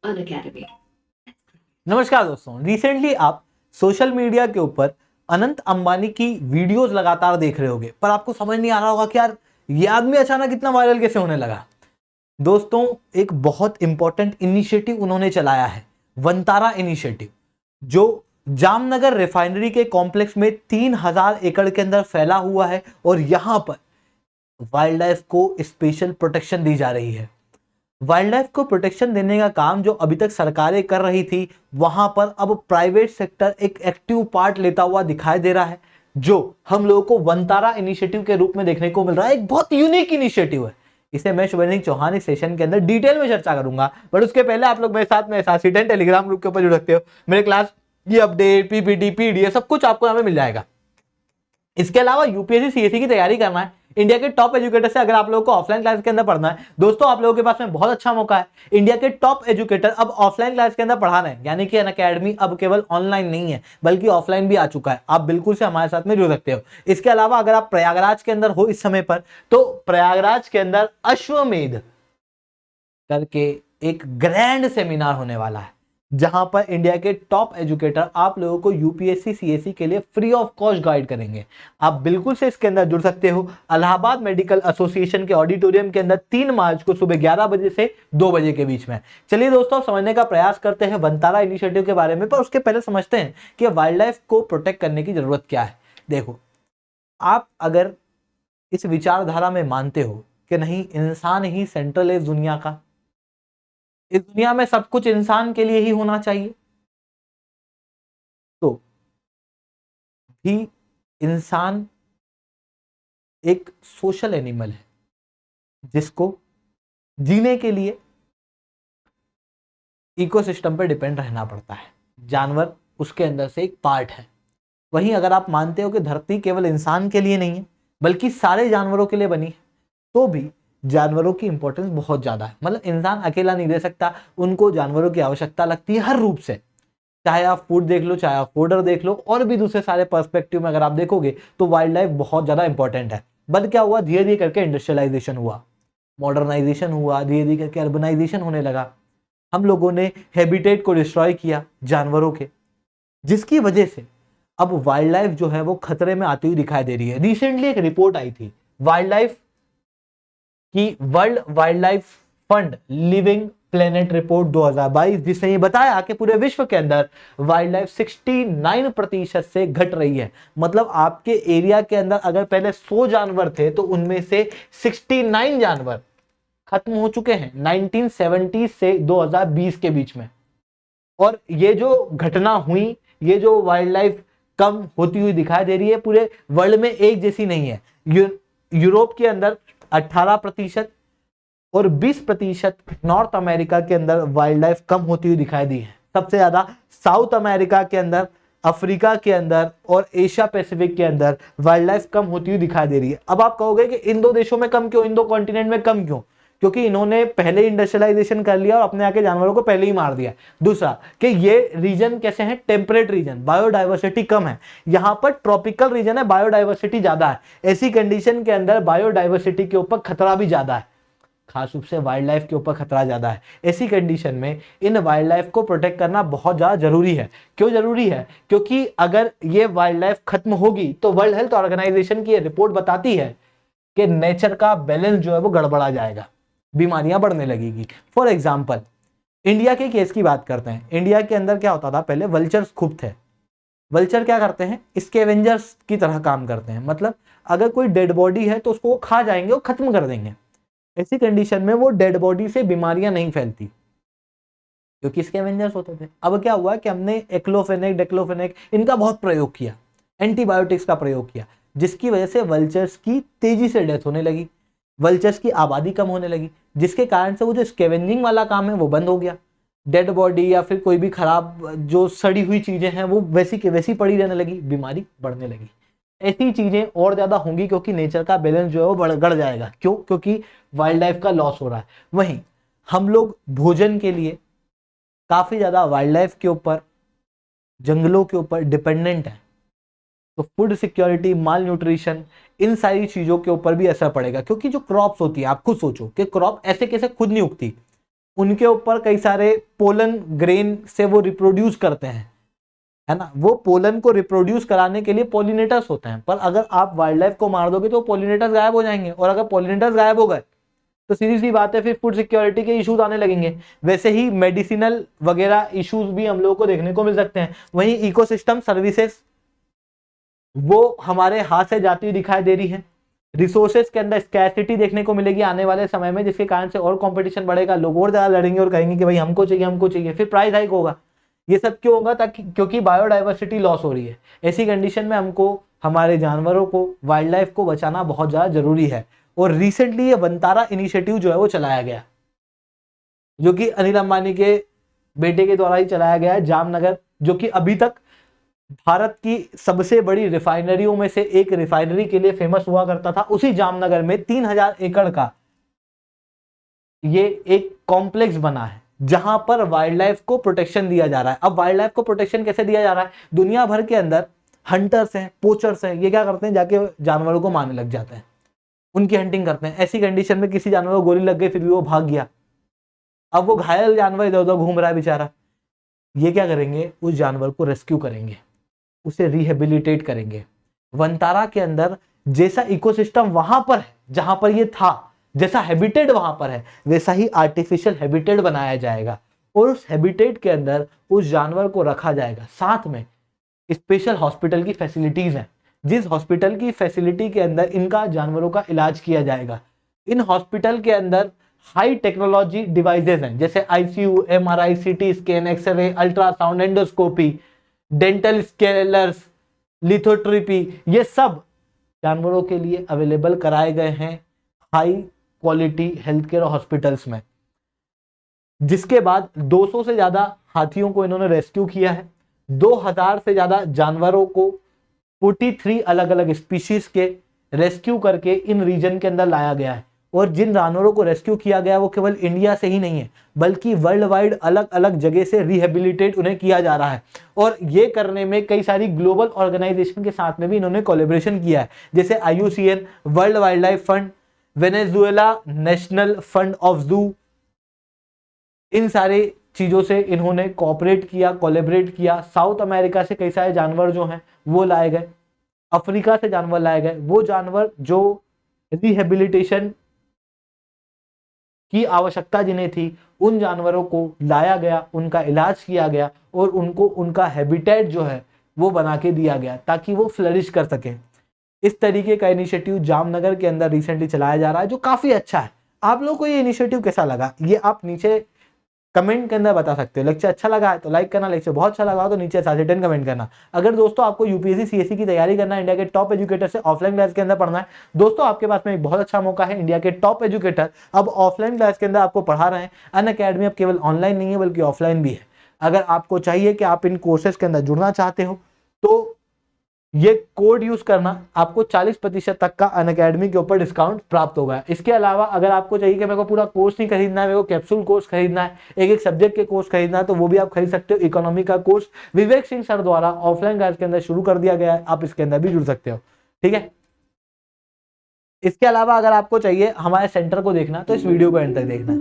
Unacademy. नमस्कार दोस्तों, recently आप सोशल मीडिया के ऊपर अनंत अंबानी की वीडियोस लगातार देख रहे होंगे, पर आपको समझ नहीं आ रहा होगा कि यार ये आदमी अचानक इतना वायरल कैसे होने लगा। दोस्तों, एक बहुत इंपॉर्टेंट इनिशिएटिव उन्होंने चलाया है, वंतारा इनिशिएटिव, जो जामनगर रिफाइनरी के कॉम्प्लेक्स में 3000 एकड़ के अंदर फैला हुआ है और यहां पर वाइल्ड लाइफ को स्पेशल प्रोटेक्शन दी जा रही है। वाइल्ड लाइफ को प्रोटेक्शन देने का काम जो अभी तक सरकारें कर रही थी, वहां पर अब प्राइवेट सेक्टर एक एक्टिव पार्ट लेता हुआ दिखाई दे रहा है, जो हम लोगों को वंतारा इनिशिएटिव के रूप में देखने को मिल रहा है। एक बहुत यूनिक इनिशिएटिव है। इसे मैं शुभेंद्र चौहान इस सेशन के अंदर डिटेल में चर्चा करूंगा, बट उसके पहले आप लोग मेरे साथ में एसआरसी10 टेलीग्राम ग्रुप के ऊपर जुड़ सकते हो। मेरे क्लास की अपडेट, पीपीटी, पीडीएफ सब कुछ आपको यहाँ पे मिल जाएगा। इसके अलावा यूपीएससी सीएससी की तैयारी करना है, इंडिया के टॉप एजुकेटर से अगर आप लोगों को ऑफलाइन क्लास के अंदर पढ़ना है, दोस्तों आप लोगों के पास में बहुत अच्छा मौका है। इंडिया के टॉप एजुकेटर अब ऑफलाइन क्लास के अंदर पढ़ा रहे हैं, यानी कि अनअकैडमी अब केवल ऑनलाइन नहीं है बल्कि ऑफलाइन भी आ चुका है। आप बिल्कुल से हमारे साथ में जुड़ सकते हो। इसके अलावा अगर आप प्रयागराज के अंदर हो इस समय पर, तो प्रयागराज के अंदर अश्वमेध करके एक ग्रैंड सेमिनार होने वाला है, जहां पर इंडिया के टॉप एजुकेटर आप लोगों को यूपीएससी सीएससी के लिए फ्री ऑफ कॉस्ट गाइड करेंगे। आप बिल्कुल से इसके अंदर जुड़ सकते हो। इलाहाबाद मेडिकल एसोसिएशन के ऑडिटोरियम के अंदर 3 मार्च को सुबह 11 बजे से 2 बजे के बीच में। चलिए दोस्तों, समझने का प्रयास करते हैं वंतारा इनिशिएटिव के बारे में, पर उसके पहले समझते हैं कि वाइल्ड लाइफ को प्रोटेक्ट करने की जरूरत क्या है। देखो, आप अगर इस विचारधारा में मानते हो कि नहीं, इंसान ही सेंट्रल है इस दुनिया का, इस दुनिया में सब कुछ इंसान के लिए ही होना चाहिए, तो भी इंसान एक सोशल एनिमल है जिसको जीने के लिए इकोसिस्टम पर डिपेंड रहना पड़ता है। जानवर उसके अंदर से एक पार्ट है। वहीं अगर आप मानते हो कि धरती केवल इंसान के लिए नहीं है बल्कि सारे जानवरों के लिए बनी है, तो भी जानवरों की इंपॉर्टेंस बहुत ज्यादा है। मतलब इंसान अकेला नहीं रह सकता, उनको जानवरों की आवश्यकता लगती है हर रूप से। चाहे आप फूड देख लो, चाहे आप फूडर देख लो, और भी दूसरे सारे पर्सपेक्टिव में अगर आप देखोगे तो वाइल्ड लाइफ बहुत ज्यादा इंपॉर्टेंट है। बट क्या हुआ, धीरे धीरे करके इंडस्ट्रियलाइजेशन हुआ, मॉडर्नाइजेशन हुआ, धीरे धीरे करके अर्बनाइजेशन होने लगा। हम लोगों ने हैबिटेट को डिस्ट्रॉय किया जानवरों के, जिसकी वजह से अब वाइल्ड लाइफ जो है वो खतरे में आती हुई दिखाई दे रही है। रिसेंटली एक रिपोर्ट आई थी वाइल्ड लाइफ की, world wild life fund living planet report 2022, जिसने ये बताया कि पूरे विश्व के अंदर वाइल्ड लाइफ 69% से घट रही है। मतलब आपके एरिया के अंदर अगर पहले 100 जानवर थे तो उनमें से 69 जानवर खत्म हो चुके हैं 1970 से 2020 के बीच में। और ये जो घटना हुई, ये जो वाइल्ड लाइफ कम होती हुई दिखाई दे रही है, पूरे वर्ल्ड में एक जैसी नहीं है। यूरोप के अंदर 18% और 20% नॉर्थ अमेरिका के अंदर वाइल्ड लाइफ कम होती हुई दिखाई दी है। सबसे ज्यादा साउथ अमेरिका के अंदर, अफ्रीका के अंदर और एशिया पैसिफिक के अंदर वाइल्ड लाइफ कम होती हुई दिखाई दे रही है। अब आप कहोगे कि इन दो देशों में कम क्यों, इन दो कॉन्टिनेंट में कम क्यों? क्योंकि इन्होंने पहले इंडस्ट्रियलाइजेशन कर लिया और अपने आके जानवरों को पहले ही मार दिया। दूसरा कि ये रीजन कैसे हैं, टेम्परेट रीजन, बायोडाइवर्सिटी कम है। यहाँ पर ट्रॉपिकल रीजन है, बायोडाइवर्सिटी ज्यादा है। ऐसी कंडीशन के अंदर बायोडाइवर्सिटी के ऊपर खतरा भी ज्यादा है, खास रूप से वाइल्ड लाइफ के ऊपर खतरा ज्यादा है। ऐसी कंडीशन में इन वाइल्ड लाइफ को प्रोटेक्ट करना बहुत ज्यादा जरूरी है। क्यों जरूरी है? क्योंकि अगर ये वाइल्ड लाइफ खत्म होगी तो वर्ल्ड हेल्थ ऑर्गेनाइजेशन की रिपोर्ट बताती है कि नेचर का बैलेंस जो है वो गड़बड़ा जाएगा, बीमारियां बढ़ने लगेगी। फॉर एग्जाम्पल, इंडिया के केस की बात करते हैं। इंडिया के अंदर क्या होता था, पहले वल्चर्स खूब थे। वल्चर क्या करते हैं, स्कैवेंजर्स की तरह काम करते हैं। मतलब अगर कोई डेड बॉडी है तो उसको वो खा जाएंगे और खत्म कर देंगे। ऐसी कंडीशन में वो डेड बॉडी से बीमारियां नहीं फैलती क्योंकि स्कैवेंजर्स होते थे। अब क्या हुआ कि हमने एक्लोफेनेक, डेक्लोफेनेक इनका बहुत प्रयोग किया, एंटीबायोटिक्स का प्रयोग किया, जिसकी वजह से वल्चर्स की तेजी से डेथ होने लगी, वल्चर्स की आबादी कम होने लगी, जिसके कारण से वो जो स्कैवेंजिंग वाला काम है वो बंद हो गया। डेड बॉडी या फिर कोई भी खराब जो सड़ी हुई चीजें हैं वो वैसी के वैसी पड़ी रहने लगी, बीमारी बढ़ने लगी। ऐसी चीजें और ज्यादा होंगी क्योंकि नेचर का बैलेंस जो है वो बढ़ जाएगा। क्यों? क्योंकि वाइल्ड लाइफ का लॉस हो रहा है। वहीं हम लोग भोजन के लिए काफी ज्यादा वाइल्ड लाइफ के ऊपर, जंगलों के ऊपर डिपेंडेंट है, तो फूड सिक्योरिटी, माल न्यूट्रिशन, इन सारी चीजों के ऊपर भी असर पड़ेगा। क्योंकि जो क्रॉप्स होती है, आप खुद सोचो कि क्रॉप ऐसे कैसे खुद नहीं उगती, उनके ऊपर कई सारे पोलन ग्रेन से वो रिप्रोड्यूस करते हैं, है ना। वो पोलन को रिप्रोड्यूस कराने के लिए पॉलिनेटर्स होते हैं, पर अगर आप वाइल्ड लाइफ को मार दोगे तो पॉलिनेटर्स गायब हो जाएंगे, और अगर पॉलिनेटर्स गायब हो गए तो सीधी सी बात है फिर फूड सिक्योरिटी के इश्यूज आने लगेंगे। वैसे ही मेडिसिनल वगैरह इश्यूज भी हम लोगों को देखने को मिल सकते हैं। वहीं इकोसिस्टम सर्विसेज वो हमारे हाथ से जाती हुई दिखाई दे रही है। रिसोर्सेज के अंदर स्कैसिटी देखने को मिलेगी आने वाले समय में, जिसके कारण से और कंपटीशन बढ़ेगा, लोग और ज्यादा लड़ेंगे और कहेंगे कि भाई हमको चाहिए हमको चाहिए, फिर प्राइस हाइक होगा। ये सब क्यों होगा? ताकि क्योंकि बायोडाइवर्सिटी लॉस हो रही है। ऐसी कंडीशन में हमको हमारे जानवरों को, वाइल्ड लाइफ को बचाना बहुत ज्यादा जरूरी है। और रिसेंटली ये वनतारा इनिशिएटिव जो है वो चलाया गया, जो कि अनिल अंबानी के बेटे के द्वारा ही चलाया गया है, जामनगर, जो कि अभी तक भारत की सबसे बड़ी रिफाइनरियों में से एक रिफाइनरी के लिए फेमस हुआ करता था। उसी जामनगर में 3000 एकड़ का ये एक कॉम्प्लेक्स बना है, जहां पर वाइल्ड लाइफ को प्रोटेक्शन दिया जा रहा है। अब वाइल्ड लाइफ को प्रोटेक्शन कैसे दिया जा रहा है? दुनिया भर के अंदर हंटर्स हैं, पोचर्स हैं, ये क्या करते हैं, जाके जानवरों को मारने लग जाते हैं, उनकी हंटिंग करते हैं। ऐसी कंडीशन में किसी जानवर को गोली लग गई, फिर भी वो भाग गया, अब वो घायल जानवर इधर उधर घूम रहा है बेचारा। ये क्या करेंगे? उस जानवर को रेस्क्यू करेंगे, उसे रिहेबिलिटेट करेंगे। वनतारा के अंदर जैसा इकोसिस्टम वहां पर है, जहां पर ये था, जैसा हैबिटेट वहां पर है, वैसा ही आर्टिफिशियल हैबिटेट बनाया जाएगा, और उस हैबिटेट के अंदर उस जानवर को रखा जाएगा। साथ में स्पेशल हॉस्पिटल की फैसिलिटीज हैं, जिस हॉस्पिटल की फैसिलिटी के अंदर इनका जानवरों का इलाज किया जाएगा। इन हॉस्पिटल के अंदर हाई टेक्नोलॉजी डिवाइसेस हैं, जैसे ICU, MRI, CT scan, x ray, ultrasound, endoscopy, dental scalers, lithotripsy, ये सब जानवरों के लिए अवेलेबल कराए गए हैं high quality health care hospitals में। जिसके बाद 200 से ज्यादा हाथियों को इन्होंने रेस्क्यू किया है, 2000 से ज्यादा जानवरों को 43 अलग अलग स्पीशीज के रेस्क्यू करके इन रीजन के अंदर लाया गया है। और जिन जानवरों को रेस्क्यू किया गया वो केवल इंडिया से ही नहीं है, बल्कि वर्ल्ड वाइड अलग अलग जगह से रिहेबिलिटेट उन्हें किया जा रहा है। और ये करने में कई सारी ग्लोबल ऑर्गेनाइजेशन के साथ में भी इन्होंने कोलैबोरेशन किया है, जैसे IUCN, world wild life fund, Venezuela national fund of जू। इन सारे चीजों से इन्होंने कोऑपरेट किया, कोलैबोरेट किया। साउथ अमेरिका से कई सारे जानवर जो हैं वो लाए गए, अफ्रीका से जानवर लाए गए। वो जानवर जो रिहेबिलिटेशन की आवश्यकता जिन्हें थी, उन जानवरों को लाया गया, उनका इलाज किया गया, और उनको उनका हैबिटेट जो है वो बना के दिया गया, ताकि वो फ्लरिश कर सके। इस तरीके का इनिशिएटिव जामनगर के अंदर रिसेंटली चलाया जा रहा है, जो काफी अच्छा है। आप लोगों को ये इनिशिएटिव कैसा लगा, ये आप नीचे कमेंट के अंदर बता सकते हो। लेक्चर अच्छा लगा है तो लाइक करना, लेक्चर बहुत अच्छा लगा हो तो नीचे 10 कमेंट करना। अगर दोस्तों आपको यूपीएससी सीएससी की तैयारी करना है, इंडिया के टॉप एजुकेटर से ऑफलाइन क्लास के अंदर पढ़ना है, दोस्तों आपके पास में एक बहुत अच्छा मौका है। इंडिया के टॉप एजुकेटर अब ऑफलाइन क्लास के अंदर आपको पढ़ा रहे हैं। अनअकैडमी अब केवल ऑनलाइन नहीं है बल्कि ऑफलाइन भी है। अगर आपको चाहिए कि आप इन कोर्सेज के अंदर जुड़ना चाहते हो तो ये कोड यूज करना, आपको 40% तक का अनअकैडमी के ऊपर डिस्काउंट प्राप्त होगा। इसके अलावा अगर आपको चाहिए कि मेरे को पूरा कोर्स नहीं खरीदना है, मेरे को कैप्सूल कोर्स खरीदना है, एक एक सब्जेक्ट के कोर्स खरीदना है, तो वो भी आप खरीद सकते हो। इकोनॉमी का कोर्स विवेक सिंह सर द्वारा ऑफलाइन क्लास के अंदर शुरू कर दिया गया है, आप इसके अंदर भी जुड़ सकते हो, ठीक है। इसके अलावा अगर आपको चाहिए हमारे सेंटर को देखना तो इस वीडियो को एंड तक देखना।